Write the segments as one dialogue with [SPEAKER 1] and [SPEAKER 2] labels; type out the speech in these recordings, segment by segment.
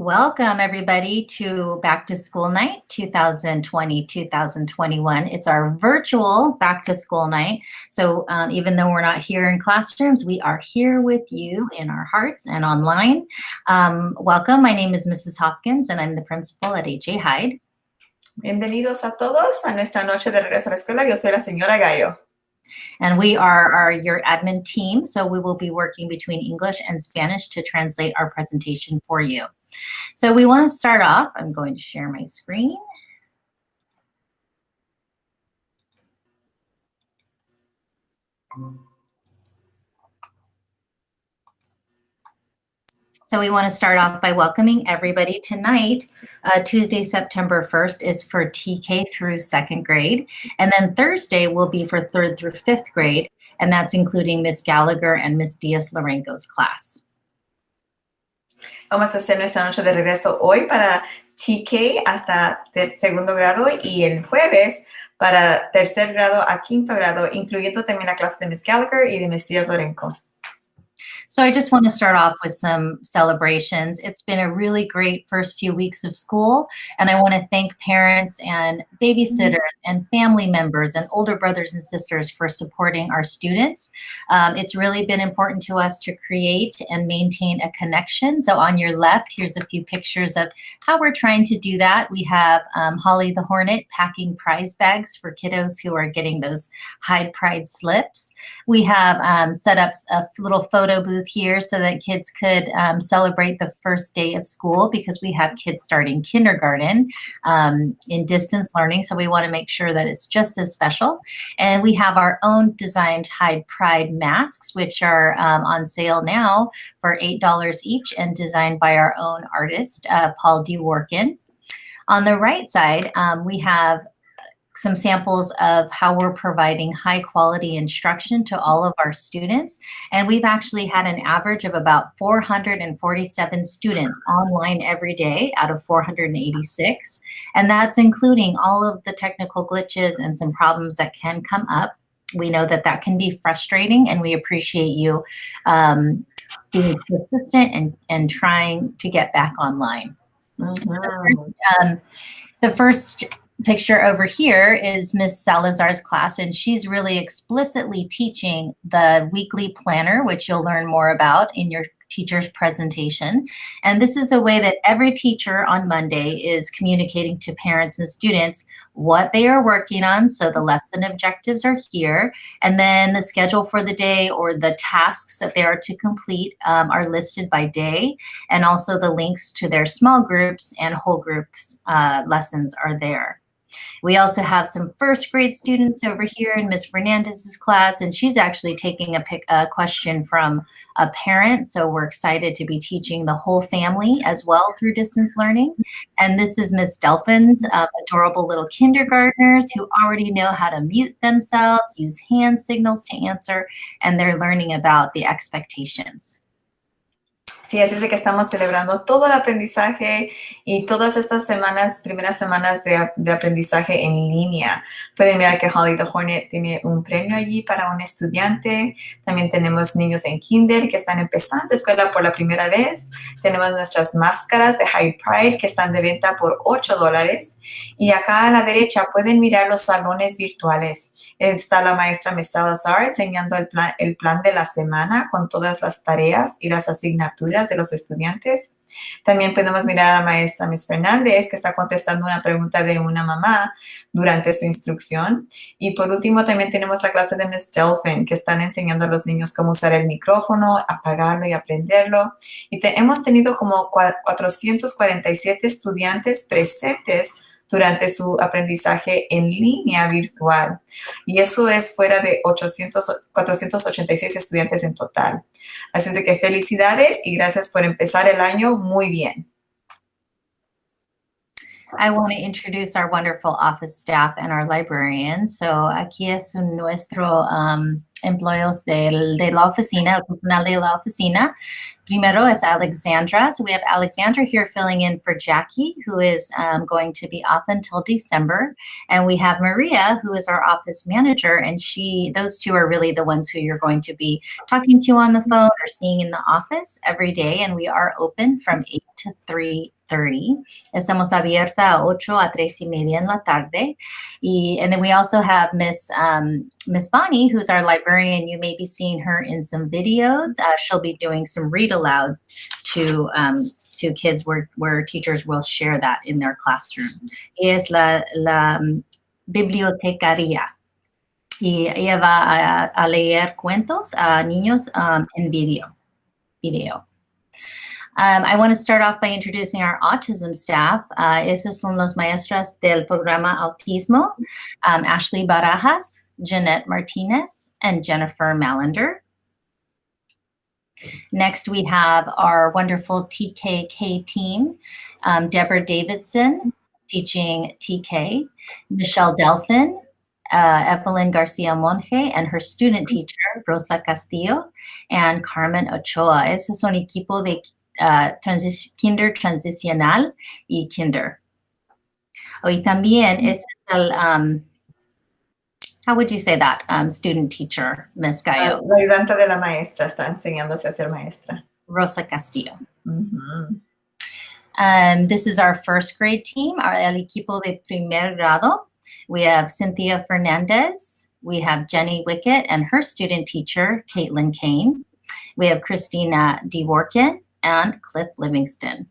[SPEAKER 1] Welcome everybody to Back to School Night 2020-2021. It's our virtual Back to School Night. So even though we're not here in classrooms, we are here with you in our hearts and online. Welcome, my name is Mrs. Hopkins and I'm the principal at H.A. Hyde.
[SPEAKER 2] Bienvenidos a todos a nuestra noche de regreso a la escuela. Yo soy la señora Gallo.
[SPEAKER 1] And we are your admin team, so we will be working between English and Spanish to translate our presentation for you. So we want to start off, I'm going to share my screen. So we want to start off by welcoming everybody tonight. Tuesday, September 1st is for TK through 2nd grade. And then Thursday will be for 3rd through 5th grade. And that's including Miss Gallagher and Miss Diaz-Lorengo's class.
[SPEAKER 2] Vamos a hacer nuestra noche de regreso hoy para TK hasta segundo grado y el jueves para tercer grado a quinto grado, incluyendo también la clase de Miss Gallagher y de Miss Diaz-Lorengo.
[SPEAKER 1] So I just want to start off with some celebrations. It's been a really great first few weeks of school, and I want to thank parents and babysitters and family members and older brothers and sisters for supporting our students. It's really been important to us to create and maintain a connection. So on your left, here's a few pictures of how we're trying to do that. We have Holly the Hornet packing prize bags for kiddos who are getting those Hyde Pride slips. We have set up a little photo booth here so that kids could celebrate the first day of school, because we have kids starting kindergarten in distance learning. So we want to make sure that it's just as special. And we have our own designed Hyde Pride masks, which are on sale now for $8 each and designed by our own artist, Paul Dworkin. On the right side, we have some samples of how we're providing high quality instruction to all of our students. And we've actually had an average of about 447 students online every day out of 486. And that's including all of the technical glitches and some problems that can come up. We know that that can be frustrating, and we appreciate you being persistent and trying to get back online. The first picture over here is Miss Salazar's class, and she's really explicitly teaching the weekly planner, which you'll learn more about in your teacher's presentation. And this is a way that every teacher on Monday is communicating to parents and students what they are working on. So the lesson objectives are here, and then the schedule for the day or the tasks that they are to complete are listed by day, and also the links to their small groups and whole groups lessons are there. We also have some first grade students over here in Ms. Fernandez's class, and she's actually taking a question from a parent. So we're excited to be teaching the whole family as well through distance learning. And this is Ms. Delphin's adorable little kindergartners who already know how to mute themselves, use hand signals to answer, and they're learning about the expectations.
[SPEAKER 2] Sí, así es de que estamos celebrando todo el aprendizaje y todas estas semanas, primeras semanas de aprendizaje en línea. Pueden mirar que Holly the Hornet tiene un premio allí para un estudiante. También tenemos niños en kinder que están empezando escuela por la primera vez. Tenemos nuestras máscaras de Hyde Pride que están de venta por $8. Y acá a la derecha pueden mirar los salones virtuales. Está la maestra Miss Salazar enseñando el plan de la semana con todas las tareas y las asignaturas de los estudiantes. También podemos mirar a la maestra Miss Fernández, que está contestando una pregunta de una mamá durante su instrucción. Y por último, también tenemos la clase de Miss Delphin, que están enseñando a los niños cómo usar el micrófono, apagarlo y aprenderlo. Y hemos tenido como 447 estudiantes presentes durante su aprendizaje en línea virtual. Y eso es fuera de 486 estudiantes en total. Así es de que felicidades y gracias por empezar el año muy bien.
[SPEAKER 1] I want to introduce our wonderful office staff and our librarians. So aquí es nuestro empleados de la oficina, el personal de la oficina. Primero es Alexandra. So we have Alexandra here filling in for Jackie, who is going to be off until December. And we have Maria, who is our office manager. And those two are really the ones who you're going to be talking to on the phone or seeing in the office every day. And we are open from 8 to 3 8:30. Estamos abierta a 8 a 3:30 en la tarde. And then we also have Miss Bonnie, who's our librarian. You may be seeing her in some videos. She'll be doing some read aloud to kids where teachers will share that in their classroom. Y es la bibliotecaria. Y ella va a leer cuentos a niños en video. I want to start off by introducing our autism staff. Esos son los maestras del programa Autismo, Ashley Barajas, Jeanette Martinez, and Jennifer Mallender. Next, we have our wonderful TKK team, Deborah Davidson, teaching TK, Michelle Delphin, Evelyn Garcia Monge, and her student teacher, Rosa Castillo, and Carmen Ochoa. Ese es un equipo de kinder transicional y kinder. Y también es el, how would you say that, student teacher, Ms. Gallo?
[SPEAKER 2] La ayudante de la maestra está enseñándose a ser maestra.
[SPEAKER 1] Rosa Castillo.
[SPEAKER 2] Mm-hmm.
[SPEAKER 1] This is our first grade team, el equipo de primer grado. We have Cynthia Fernandez. We have Jenny Wickett and her student teacher, Caitlin Kane. We have Christina Dworkin and Cliff Livingston.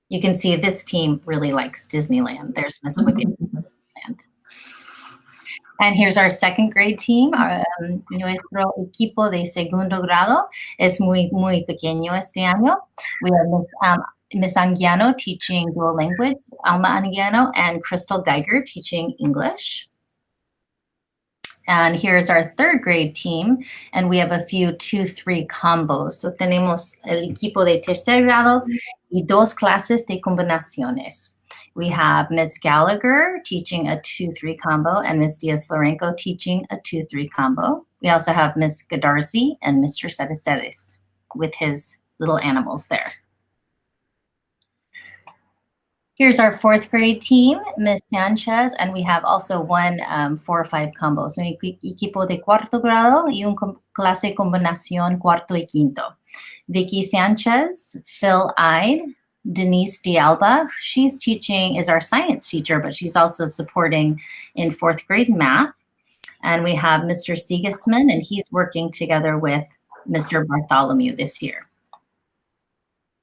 [SPEAKER 1] You can see this team really likes Disneyland. There's Miss Wickett. And here's our second grade team. Nuestro equipo de segundo grado es muy pequeño este año. We have Miss Anguiano teaching dual language, Alma Anguiano, and Crystal Geiger teaching English. And here's our third grade team, and we have a few 2-3 combos. So tenemos el equipo de tercer grado y 2 clases de combinaciones. We have Ms. Gallagher teaching a 2-3 combo and Ms. Diaz-Lorenco teaching a 2-3 combo. We also have Ms. Gadarzi and Mr. Cedeces with his little animals there. Here's our fourth grade team, Ms. Sanchez, and we have also one 4 or 5 combos. Un equipo de cuarto grado y un clase combinación cuarto y quinto. Vicky Sanchez, Phil Ide, Denise Dialba. She's teaching, is our science teacher, but she's also supporting in 4th grade math. And we have Mr. Sigismund, and he's working together with Mr. Bartholomew this year.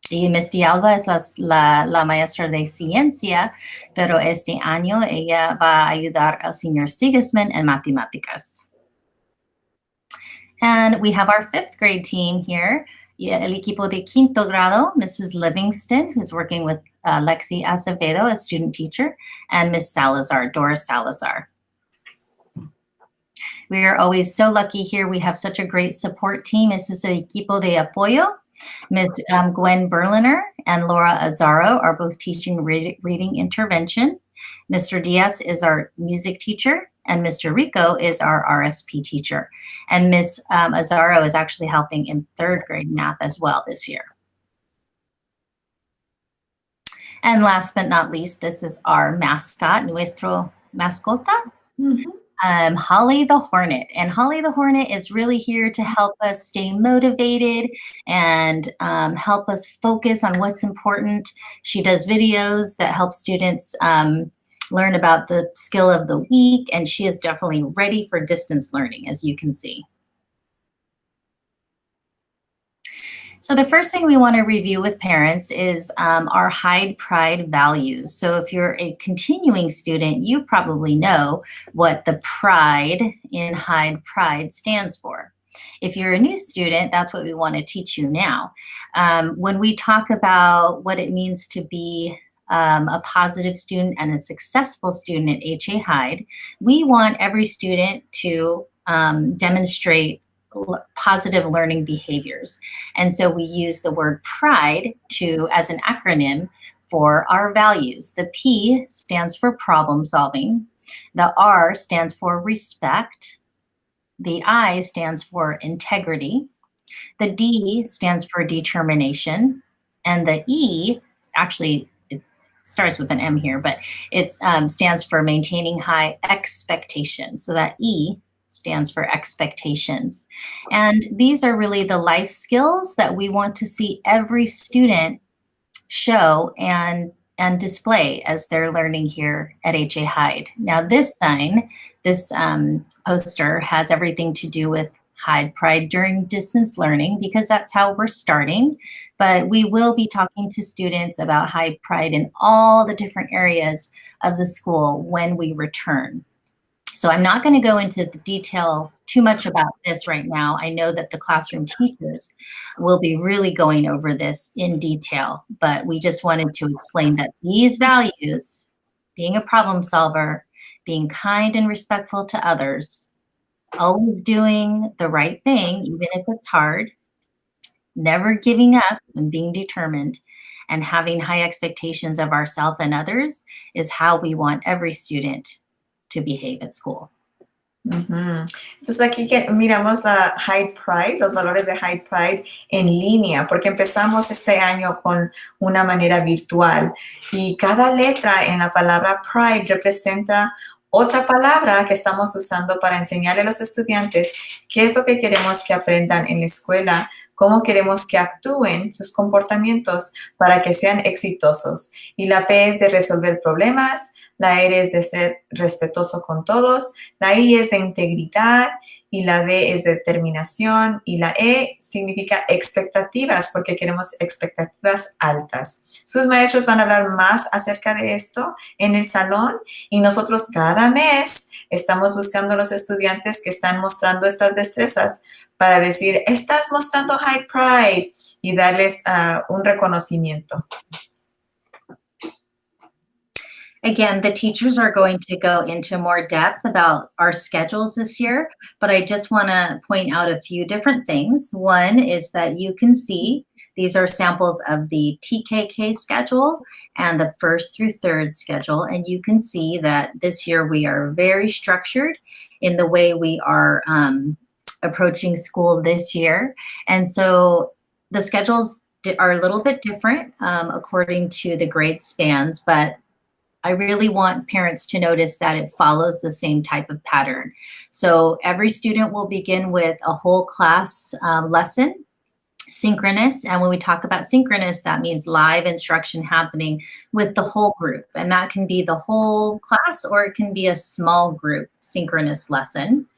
[SPEAKER 1] Y Ms. Dialba es la maestra de ciencia, pero este año ella va a ayudar al señor Sigismund en matemáticas. And we have our 5th grade team here, el equipo de quinto grado, Mrs. Livingston, who's working with Lexi Acevedo, a student teacher, and Ms. Salazar, Doris Salazar. We are always so lucky here. We have such a great support team. This is el equipo de apoyo. Ms. Gwen Berliner and Laura Azaro are both teaching reading intervention. Mr. Diaz is our music teacher, and Mr. Rico is our RSP teacher. And Ms. Azaro is actually helping in 3rd grade math as well this year. And last but not least, this is our mascot, nuestro mascota. Mm-hmm. Holly the Hornet. And Holly the Hornet is really here to help us stay motivated and help us focus on what's important. She does videos that help students learn about the skill of the week, and she is definitely ready for distance learning, as you can see. So the first thing we want to review with parents is our Hyde Pride values. So if you're a continuing student, you probably know what the pride in Hyde Pride stands for. If you're a new student, that's what we want to teach you now. When we talk about what it means to be a positive student and a successful student at HA Hyde, we want every student to demonstrate positive learning behaviors. And so we use the word pride as an acronym for our values. The P stands for problem solving. The R stands for respect. The I stands for integrity. The D stands for determination. And the E, actually it starts with an M here, but it stands for maintaining high expectations. So that E stands for expectations. And these are really the life skills that we want to see every student show and display as they're learning here at HA Hyde. Now this sign, this poster has everything to do with Hyde Pride during distance learning because that's how we're starting. But we will be talking to students about Hyde Pride in all the different areas of the school when we return. So I'm not going to go into the detail too much about this right now. I know that the classroom teachers will be really going over this in detail, but we just wanted to explain that these values, being a problem solver, being kind and respectful to others, always doing the right thing, even if it's hard, never giving up and being determined, and having high expectations of ourselves and others is how we want every student to behave at school.
[SPEAKER 2] Entonces aquí que miramos la Hyde Pride, los valores de Hyde Pride en línea, porque empezamos este año con una manera virtual y cada letra en la palabra Pride representa otra palabra que estamos usando para enseñarle a los estudiantes qué es lo que queremos que aprendan en la escuela, cómo queremos que actúen sus comportamientos para que sean exitosos. Y la P es de resolver problemas, la R es de ser respetuoso con todos, la I es de integridad y la D es de determinación y la E significa expectativas porque queremos expectativas altas. Sus maestros van a hablar más acerca de esto en el salón y nosotros cada mes estamos buscando a los estudiantes que están mostrando estas destrezas para decir, estás mostrando Hyde Pride y darles un reconocimiento.
[SPEAKER 1] Again, the teachers are going to go into more depth about our schedules this year, but I just want to point out a few different things. One is that you can see these are samples of the TKK schedule and the 1st through 3rd schedule, and you can see that this year we are very structured in the way we are approaching school this year. And so the schedules are a little bit different according to the grade spans, but I really want parents to notice that it follows the same type of pattern. So every student will begin with a whole class lesson, synchronous. And when we talk about synchronous, that means live instruction happening with the whole group. And that can be the whole class or it can be a small group synchronous lesson,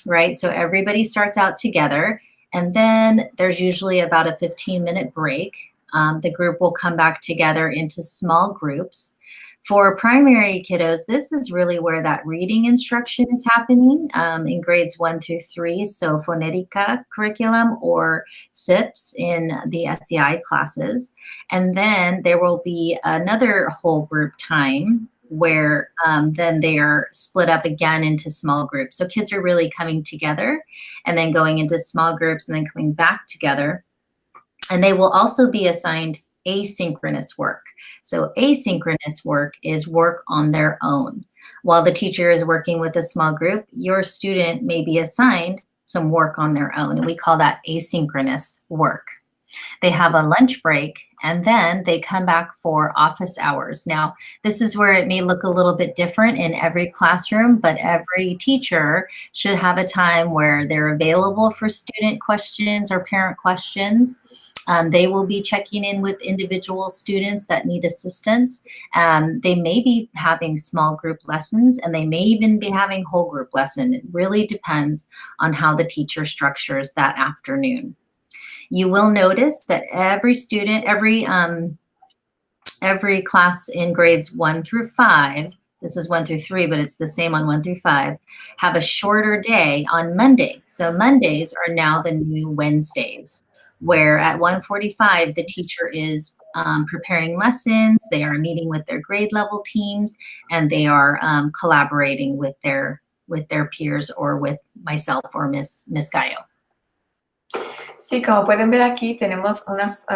[SPEAKER 1] right? So everybody starts out together and then there's usually about a 15-minute break. The group will come back together into small groups. For primary kiddos, this is really where that reading instruction is happening in grades 1 through 3, so Fonética curriculum or SIPs in the SEI classes. And then there will be another whole group time where then they are split up again into small groups. So kids are really coming together and then going into small groups and then coming back together. And they will also be assigned asynchronous work. So asynchronous work is work on their own. While the teacher is working with a small group, your student may be assigned some work on their own, and we call that asynchronous work. They have a lunch break, and then they come back for office hours. Now, this is where it may look a little bit different in every classroom, but every teacher should have a time where they're available for student questions or parent questions. They will be checking in with individual students that need assistance. They may be having small group lessons and they may even be having whole group lesson. It really depends on how the teacher structures that afternoon. You will notice that every student, every class in grades 1 through 5, this is 1 through 3, but it's the same on 1 through 5, have a shorter day on Monday. So Mondays are now the new Wednesdays, where at 1:45, the teacher is preparing lessons, they are meeting with their grade level teams, and they are collaborating with their peers or with myself or Miss Gallo.
[SPEAKER 2] Sí, como pueden ver aquí tenemos unas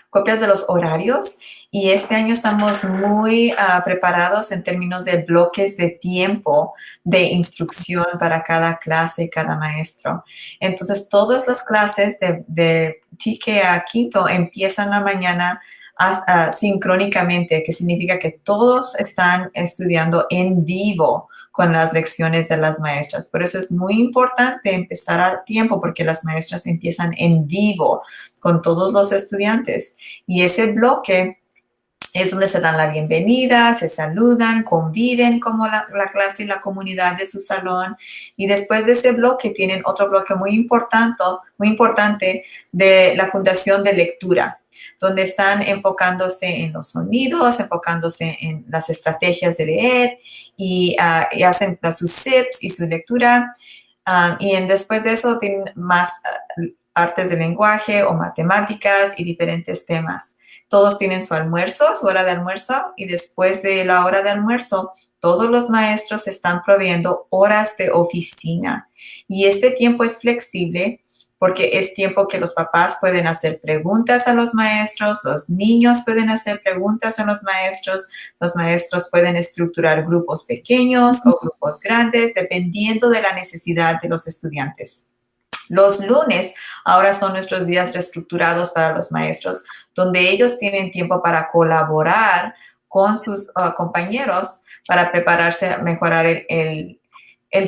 [SPEAKER 2] copias de los horarios y este año estamos muy preparados en términos de bloques de tiempo de instrucción para cada clase, cada maestro. Entonces, todas las clases de TK a quinto empiezan la mañana sincrónicamente, que significa que todos están estudiando en vivo con las lecciones de las maestras. Por eso es muy importante empezar a tiempo porque las maestras empiezan en vivo con todos los estudiantes. Y ese bloque Es donde se dan la bienvenida, se saludan, conviven como la clase y la comunidad de su salón. Y después de ese bloque tienen otro bloque muy importante de la Fundación de Lectura, donde están enfocándose en los sonidos, enfocándose en las estrategias de leer y hacen sus SIPs y su lectura. Después de eso tienen más artes de lenguaje o matemáticas y diferentes temas. Todos tienen su almuerzo, su hora de almuerzo, y después de la hora de almuerzo, todos los maestros están proveyendo horas de oficina. Y este tiempo es flexible porque es tiempo que los papás pueden hacer preguntas a los maestros, los niños pueden hacer preguntas a los maestros pueden estructurar grupos pequeños o grupos grandes, dependiendo de la necesidad de los estudiantes. Los lunes ahora son nuestros días reestructurados para los maestros, donde ellos tienen tiempo para colaborar con sus compañeros para prepararse a mejorar el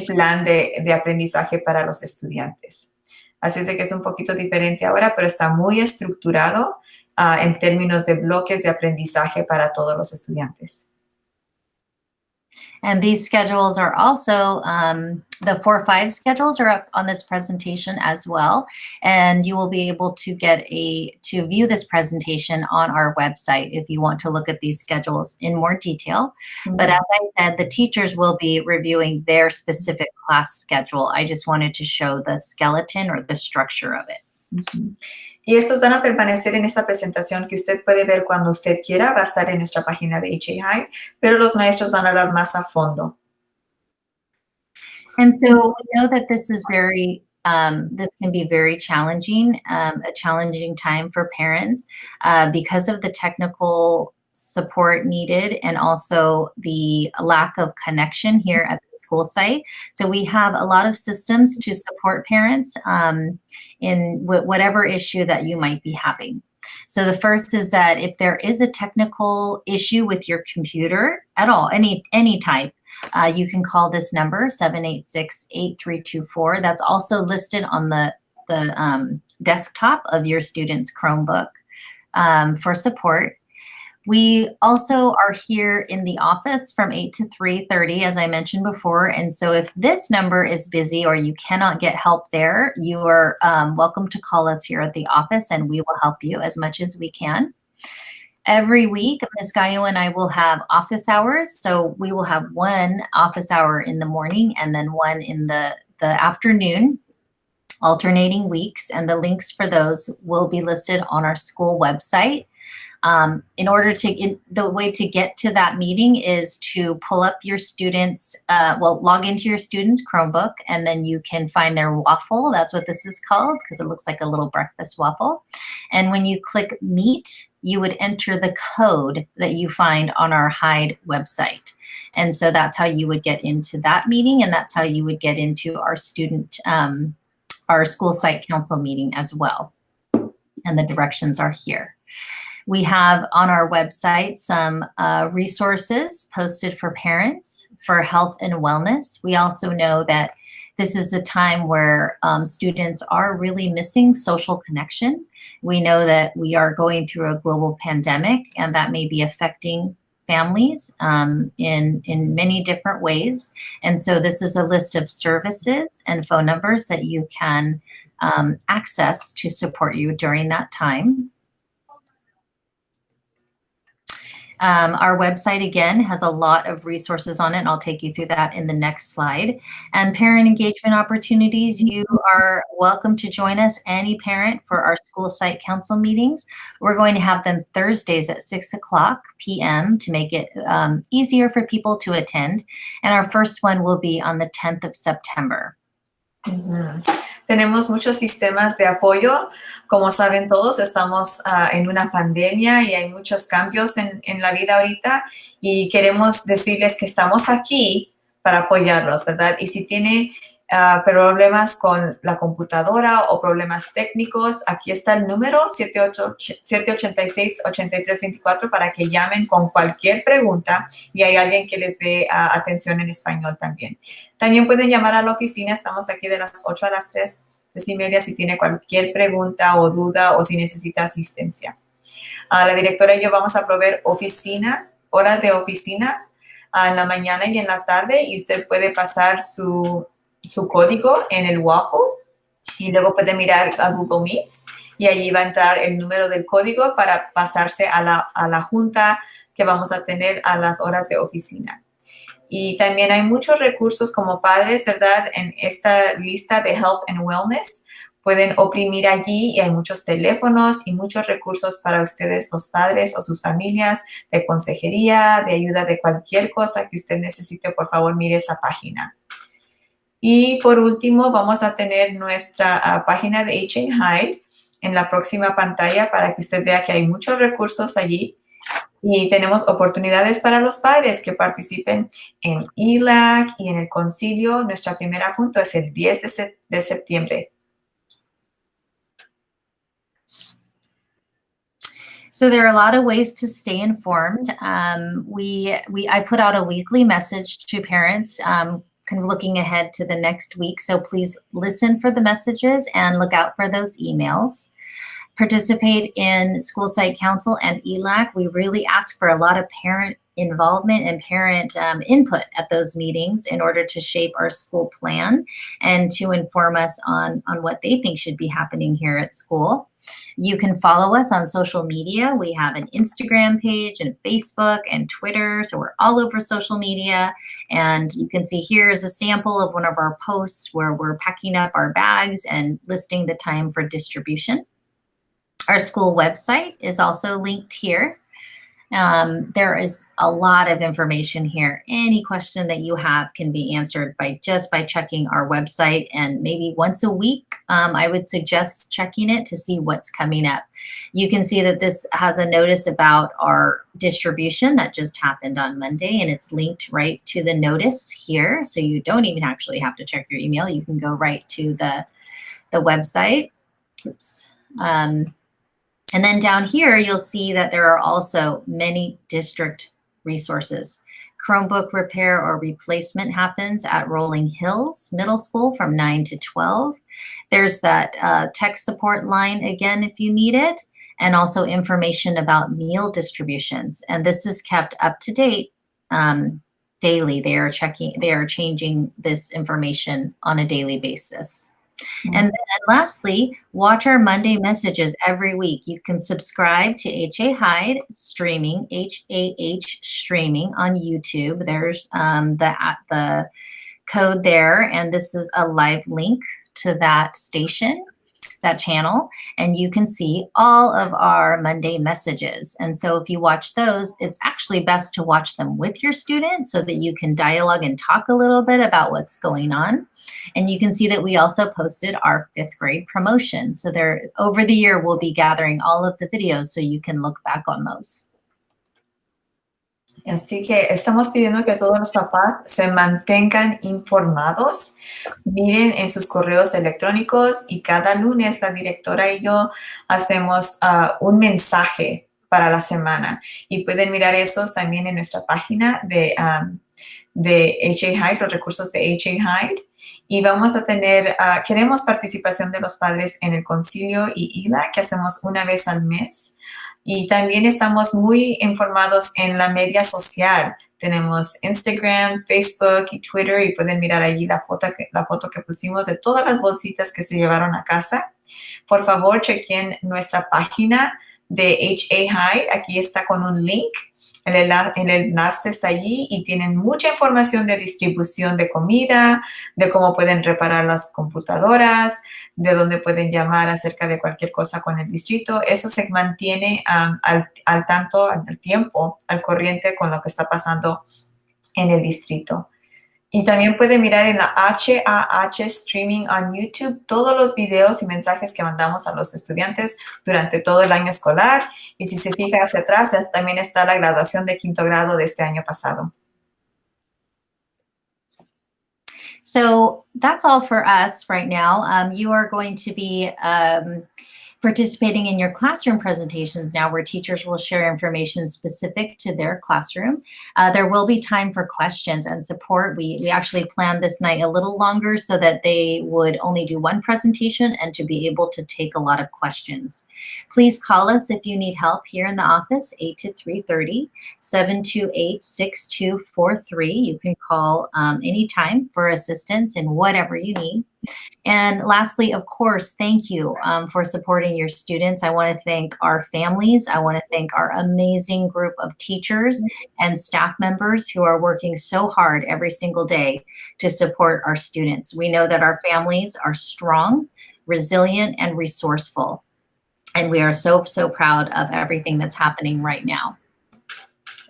[SPEAKER 2] plan de aprendizaje para los estudiantes. Así es de que es un poquito diferente ahora, pero está muy estructurado en términos de bloques de aprendizaje para todos los estudiantes.
[SPEAKER 1] And these schedules are also, the 4-5 schedules are up on this presentation as well. And you will be able to to view this presentation on our website if you want to look at these schedules in more detail. Mm-hmm. But as I said, the teachers will be reviewing their specific class schedule. I just wanted to show the skeleton or the structure of it.
[SPEAKER 2] Mm-hmm. Y estos van a permanecer en esta presentación que usted puede ver cuando usted quiera. Va a estar en nuestra página de HA High, pero los maestros van a hablar más a fondo.
[SPEAKER 1] And so we know that this is this can be very challenging, a challenging time for parents because of the technical support needed and also the lack of connection here at the school site. So we have a lot of systems to support parents in whatever issue that you might be having. So the first is that if there is a technical issue with your computer at all, any type, you can call this number 786-8324. That's also listed on the desktop of your student's Chromebook for support. We also are here in the office from 8 to 3:30, as I mentioned before. And so if this number is busy or you cannot get help there, you are welcome to call us here at the office and we will help you as much as we can. Every week, Ms. Gallo and I will have office hours. So we will have one office hour in the morning and then one in the afternoon, alternating weeks. And the links for those will be listed on our school website. The way to get to that meeting is to pull up your students, log into your student's Chromebook, and then you can find their waffle. That's what this is called because it looks like a little breakfast waffle. And when you click Meet, you would enter the code that you find on our Hyde website. And so that's how you would get into that meeting, and that's how you would get into our our school site council meeting as well. And the directions are here. We have on our website some resources posted for parents for health and wellness. We also know that this is a time where students are really missing social connection. We know that we are going through a global pandemic and that may be affecting families in many different ways. And so this is a list of services and phone numbers that you can access to support you during that time. Our website, again, has a lot of resources on it, and I'll take you through that in the next slide. And parent engagement opportunities, you are welcome to join us, any parent, for our school site council meetings. We're going to have them Thursdays at 6:00 p.m. to make it easier for people to attend. And our first one will be on the 10th of September.
[SPEAKER 2] Mm-hmm. Tenemos muchos sistemas de apoyo. Como saben todos, estamos en una pandemia y hay muchos cambios en la vida ahorita y queremos decirles que estamos aquí para apoyarlos, ¿verdad? Y si tiene problemas con la computadora o problemas técnicos, aquí está el número 786-8324 para que llamen con cualquier pregunta y hay alguien que les dé atención en español también. También pueden llamar a la oficina, estamos aquí de las 8 a las 3:30 si tiene cualquier pregunta o duda o si necesita asistencia. La directora y yo vamos a proveer horas de oficinas en la mañana y en la tarde, y usted puede pasar su código en el Waffle y luego puede mirar a Google Meets y allí va a entrar el número del código para pasarse a la junta que vamos a tener a las horas de oficina. Y también hay muchos recursos como padres, ¿verdad? En esta lista de Health and Wellness pueden oprimir allí y hay muchos teléfonos y muchos recursos para ustedes, los padres o sus familias, de consejería, de ayuda de cualquier cosa que usted necesite. Por favor, mire esa página. Y por último, vamos a tener nuestra página de HA Hyde en la próxima pantalla para que usted vea que hay muchos recursos allí. Y tenemos oportunidades para los padres que participen en ELAC y en el concilio. Nuestra primera junta es el 10 de septiembre.
[SPEAKER 1] So there are a lot of ways to stay informed. I put out a weekly message to parents, kind of looking ahead to the next week. So please listen for the messages and look out for those emails. Participate in School Site Council and ELAC. We really ask for a lot of parent involvement and parent input at those meetings in order to shape our school plan and to inform us on what they think should be happening here at school. You can follow us on social media. We have an Instagram page and Facebook and Twitter. So we're all over social media. And you can see here is a sample of one of our posts where we're packing up our bags and listing the time for distribution. Our school website is also linked here. There is a lot of information here. Any question that you have can be answered by checking our website, and maybe once a week, I would suggest checking it to see what's coming up. You can see that this has a notice about our distribution that just happened on Monday, and it's linked right to the notice here. So you don't even actually have to check your email. You can go right to the website. Oops. And then down here, you'll see that there are also many district resources. Chromebook repair or replacement happens at Rolling Hills Middle School from 9 to 12. There's that tech support line again if you need it, and also information about meal distributions. And this is kept up to date daily. They are changing this information on a daily basis. And then lastly, watch our Monday messages every week. You can subscribe to HA Hyde streaming, HAH streaming on YouTube. There's the code there, and this is a live link to that station, that channel, and you can see all of our Monday messages. And so if you watch those, it's actually best to watch them with your students so that you can dialogue and talk a little bit about what's going on. And you can see that we also posted our 5th grade promotion. So there, over the year, we'll be gathering all of the videos so you can look back on those.
[SPEAKER 2] Así que estamos pidiendo que todos los papás se mantengan informados, miren en sus correos electrónicos, y cada lunes la directora y yo hacemos un mensaje para la semana. Y pueden mirar esos también en nuestra página de HA Hyde, los recursos de HA Hyde. Y vamos a tener, queremos participación de los padres en el concilio y ILA, que hacemos una vez al mes. Y también estamos muy informados en la media social. Tenemos Instagram, Facebook y Twitter, y pueden mirar allí la foto que pusimos de todas las bolsitas que se llevaron a casa. Por favor, chequen nuestra página de HA Hyde. Aquí está con un link. El enlace está allí y tienen mucha información de distribución de comida, de cómo pueden reparar las computadoras, de dónde pueden llamar acerca de cualquier cosa con el distrito. Eso se mantiene al tanto, al tiempo, al corriente con lo que está pasando en el distrito. Y también pueden mirar en la HAH Streaming on YouTube todos los videos y mensajes que mandamos a los estudiantes durante todo el año escolar. Y si se fija hacia atrás, también está la graduación de 5º grado de este año pasado.
[SPEAKER 1] So that's all for us right now. You are going to be participating in your classroom presentations now, where teachers will share information specific to their classroom. There will be time for questions and support. We actually planned this night a little longer so that they would only do one presentation and to be able to take a lot of questions. Please call us if you need help here in the office, 8 to 3:30, 728-6243. You can call anytime for assistance in whatever you need. And lastly, of course, thank you for supporting your students. I want to thank our families. I want to thank our amazing group of teachers and staff members who are working so hard every single day to support our students. We know that our families are strong, resilient, and resourceful. And we are so, so proud of everything that's happening right now.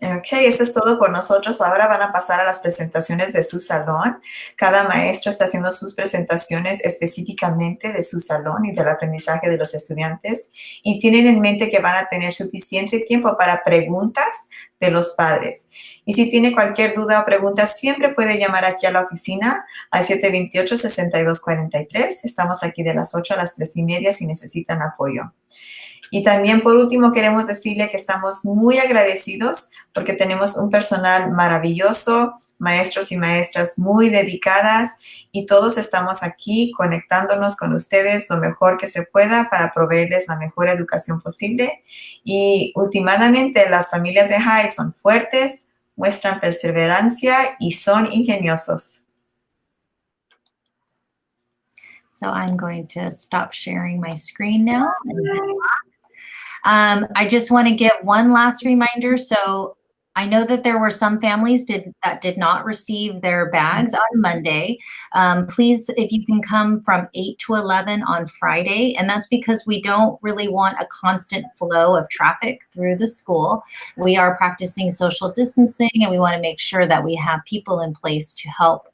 [SPEAKER 2] Ok, eso es todo por nosotros. Ahora van a pasar a las presentaciones de su salón. Cada maestro está haciendo sus presentaciones específicamente de su salón y del aprendizaje de los estudiantes. Y tienen en mente que van a tener suficiente tiempo para preguntas de los padres. Y si tiene cualquier duda o pregunta, siempre puede llamar aquí a la oficina al 728-6243. Estamos aquí de las 8 a las 3:30 si necesitan apoyo. Y también, por último, queremos decirle que estamos muy agradecidos porque tenemos un personal maravilloso, maestros y maestras muy dedicadas, y todos estamos aquí conectándonos con ustedes lo mejor que se pueda para proveerles la mejor educación posible. Y últimamente, las familias de Hyde son fuertes, muestran perseverancia y son ingeniosos.
[SPEAKER 1] So I'm going to stop sharing my screen now. I just want to give one last reminder. So I know that there were some families that did not receive their bags on Monday. Please, if you can come from 8 to 11 on Friday, and that's because we don't really want a constant flow of traffic through the school. We are practicing social distancing, and we want to make sure that we have people in place to help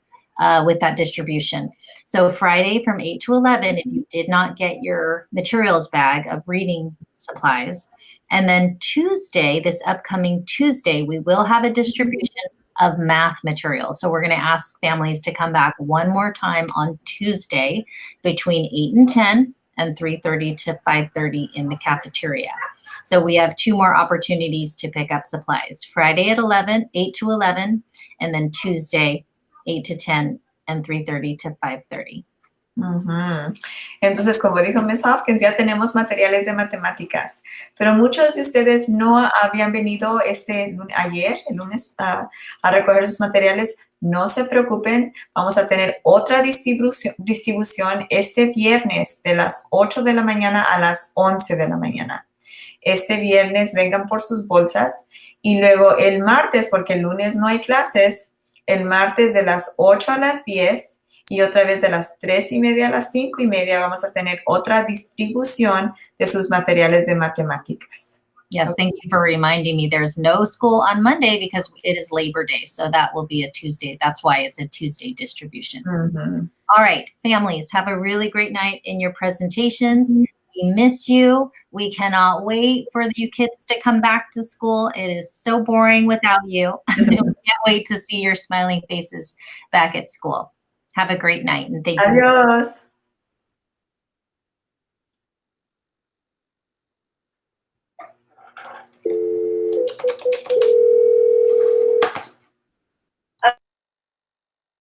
[SPEAKER 1] with that distribution. So Friday from 8 to 11, if you did not get your materials bag of reading supplies. And then Tuesday, this upcoming Tuesday, we will have a distribution of math materials. So we're going to ask families to come back one more time on Tuesday between 8 and 10 and 3:30 to 5:30 in the cafeteria. So we have 2 more opportunities to pick up supplies. Friday at 8 to 11, and then Tuesday 8 to 10 and 3:30 to 5:30.
[SPEAKER 2] Entonces, como dijo Ms. Hopkins, ya tenemos materiales de matemáticas, pero muchos de ustedes no habían venido ayer, el lunes, a recoger sus materiales. No se preocupen, vamos a tener otra distribución este viernes de las 8 de la mañana a las 11 de la mañana. Este viernes vengan por sus bolsas, y luego el martes, porque el lunes no hay clases, el martes de las 8 a las 10 y otra vez de las 3:30 a las 5:30 vamos a tener otra distribución de sus materiales de matemáticas.
[SPEAKER 1] Yes, thank you for reminding me. There's no school on Monday because it is Labor Day, so that will be a Tuesday. That's why it's a Tuesday distribution. All right, families, have a really great night in your presentations. We miss you. We cannot wait for you kids to come back to school. It is so boring without you. We can't wait to see your smiling faces back at school. Have a great night, and thank you.
[SPEAKER 2] Adiós.